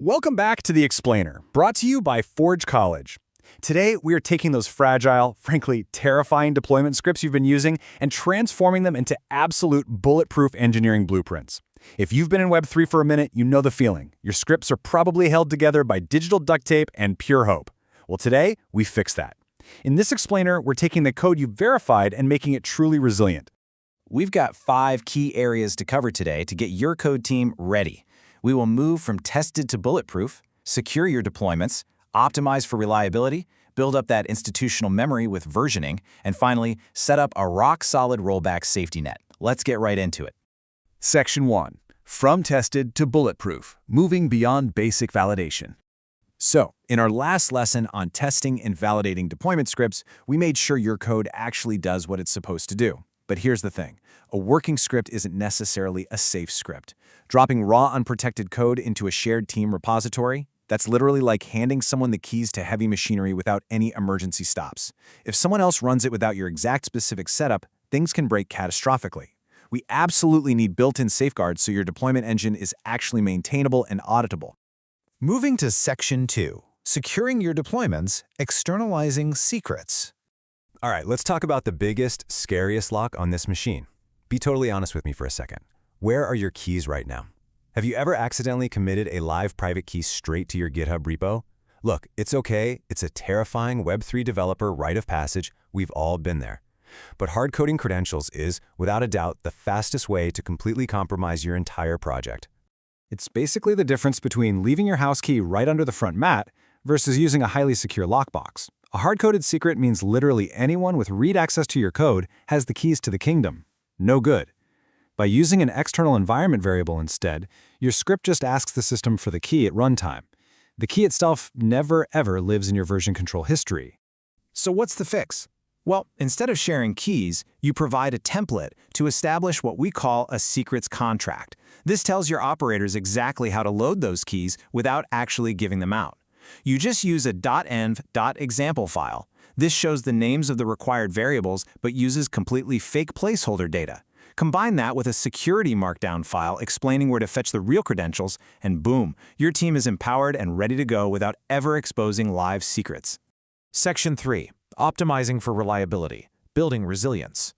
Welcome back to The Explainer, brought to you by Forge College. Today, we are taking those fragile, frankly terrifying deployment scripts you've been using and transforming them into absolute bulletproof engineering blueprints. If you've been in Web3 for a minute, you know the feeling. Your scripts are probably held together by digital duct tape and pure hope. Well, today, we fix that. In this explainer, we're taking the code you've verified and making it truly resilient. We've got 5 key areas to cover today to get your code team ready. We will move from tested to bulletproof, secure your deployments, optimize for reliability, build up that institutional memory with versioning, and finally, set up a rock-solid rollback safety net. Let's get right into it. Section 1. From tested to bulletproof, moving beyond basic validation. So, in our last lesson on testing and validating deployment scripts, we made sure your code actually does what it's supposed to do. But here's the thing. A working script isn't necessarily a safe script. Dropping raw unprotected code into a shared team repository, that's literally like handing someone the keys to heavy machinery without any emergency stops. If someone else runs it without your exact specific setup, things can break catastrophically. We absolutely need built-in safeguards so your deployment engine is actually maintainable and auditable. Moving to Section 2, Securing Your Deployments, Externalizing Secrets. All right, let's talk about the biggest, scariest lock on this machine. Be totally honest with me for a second. Where are your keys right now? Have you ever accidentally committed a live private key straight to your GitHub repo? Look, it's okay. It's a terrifying Web3 developer rite of passage. We've all been there. But hard-coding credentials is, without a doubt, the fastest way to completely compromise your entire project. It's basically the difference between leaving your house key right under the front mat versus using a highly secure lockbox. A hard-coded secret means literally anyone with read access to your code has the keys to the kingdom. No good. By using an external environment variable instead, your script just asks the system for the key at runtime. The key itself never ever lives in your version control history. So what's the fix? Well, instead of sharing keys, you provide a template to establish what we call a secrets contract. This tells your operators exactly how to load those keys without actually giving them out. You just use a .env.example file. This shows the names of the required variables but uses completely fake placeholder data. Combine that with a security markdown file explaining where to fetch the real credentials, and boom, your team is empowered and ready to go without ever exposing live secrets. Section 3. Optimizing for reliability, building resilience.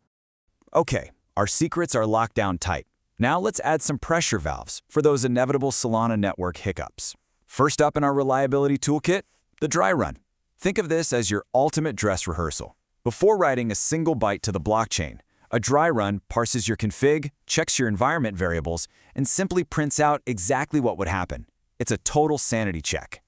Okay, our secrets are locked down tight. Now let's add some pressure valves for those inevitable Solana network hiccups. First up in our reliability toolkit, the dry run. Think of this as your ultimate dress rehearsal. Before writing a single byte to the blockchain, a dry run parses your config, checks your environment variables, and simply prints out exactly what would happen. It's a total sanity check.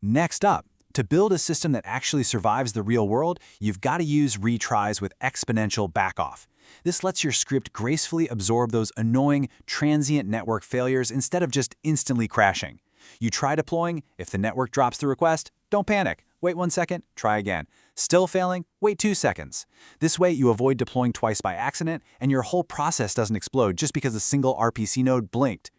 Next up, to build a system that actually survives the real world, you've got to use retries with exponential backoff. This lets your script gracefully absorb those annoying, transient network failures instead of just instantly crashing. You try deploying, if the network drops the request, don't panic. Wait 1 second, try again. Still failing? Wait 2 seconds. This way, you avoid deploying twice by accident, and your whole process doesn't explode just because a single RPC node blinked.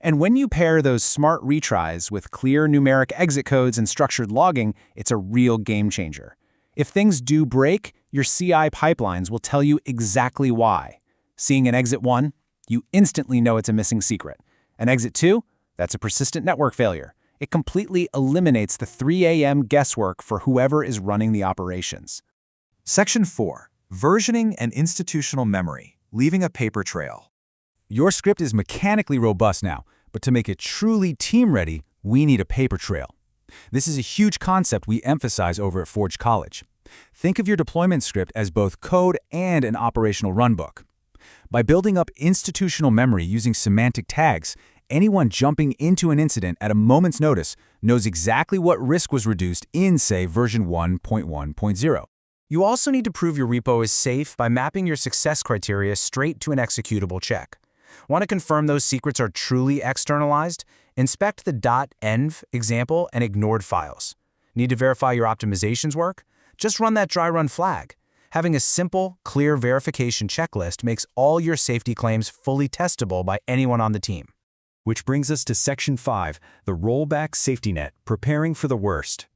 And when you pair those smart retries with clear numeric exit codes and structured logging, it's a real game changer. If things do break, your CI pipelines will tell you exactly why. Seeing an exit 1, you instantly know it's a missing secret. An exit 2, that's a persistent network failure. It completely eliminates the 3 a.m. guesswork for whoever is running the operations. Section 4. Versioning and institutional memory, leaving a paper trail. Your script is mechanically robust now, but to make it truly team-ready, we need a paper trail. This is a huge concept we emphasize over at Forge College. Think of your deployment script as both code and an operational runbook. By building up institutional memory using semantic tags, anyone jumping into an incident at a moment's notice knows exactly what risk was reduced in, say, version 1.1.0. You also need to prove your repo is safe by mapping your success criteria straight to an executable check. Want to confirm those secrets are truly externalized? Inspect the .env example and ignored files. Need to verify your optimizations work? Just run that dry run flag. Having a simple, clear verification checklist makes all your safety claims fully testable by anyone on the team. Which brings us to Section 5, the rollback safety net, preparing for the worst.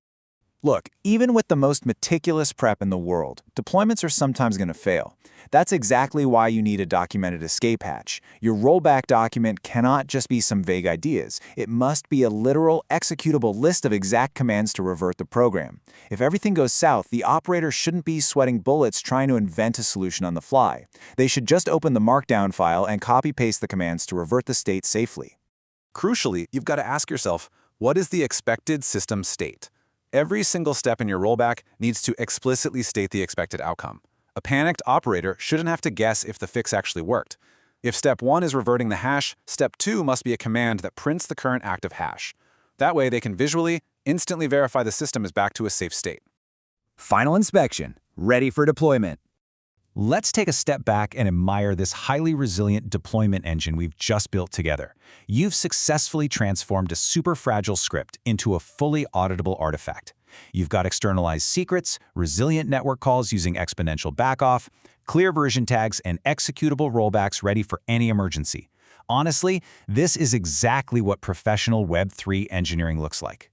Look, even with the most meticulous prep in the world, deployments are sometimes going to fail. That's exactly why you need a documented escape hatch. Your rollback document cannot just be some vague ideas. It must be a literal, executable list of exact commands to revert the program. If everything goes south, the operator shouldn't be sweating bullets trying to invent a solution on the fly. They should just open the markdown file and copy-paste the commands to revert the state safely. Crucially, you've got to ask yourself, what is the expected system state? Every single step in your rollback needs to explicitly state the expected outcome. A panicked operator shouldn't have to guess if the fix actually worked. If step 1 is reverting the hash, step 2 must be a command that prints the current active hash. That way they can visually, instantly verify the system is back to a safe state. Final inspection, ready for deployment. Let's take a step back and admire this highly resilient deployment engine we've just built together. You've successfully transformed a super fragile script into a fully auditable artifact. You've got externalized secrets, resilient network calls using exponential backoff, clear version tags, and executable rollbacks ready for any emergency. Honestly, this is exactly what professional Web3 engineering looks like.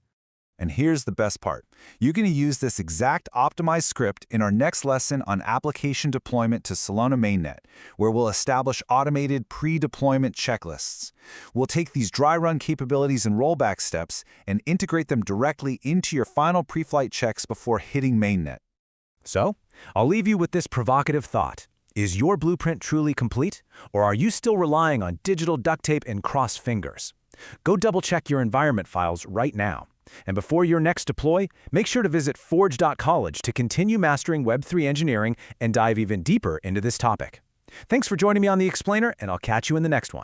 And here's the best part. You're going to use this exact optimized script in our next lesson on application deployment to Solana mainnet, where we'll establish automated pre-deployment checklists. We'll take these dry run capabilities and rollback steps and integrate them directly into your final pre-flight checks before hitting mainnet. So, I'll leave you with this provocative thought. Is your blueprint truly complete, or are you still relying on digital duct tape and crossed fingers? Go double-check your environment files right now. And before your next deploy, make sure to visit forge.college to continue mastering Web3 engineering and dive even deeper into this topic. Thanks for joining me on The Explainer, and I'll catch you in the next one.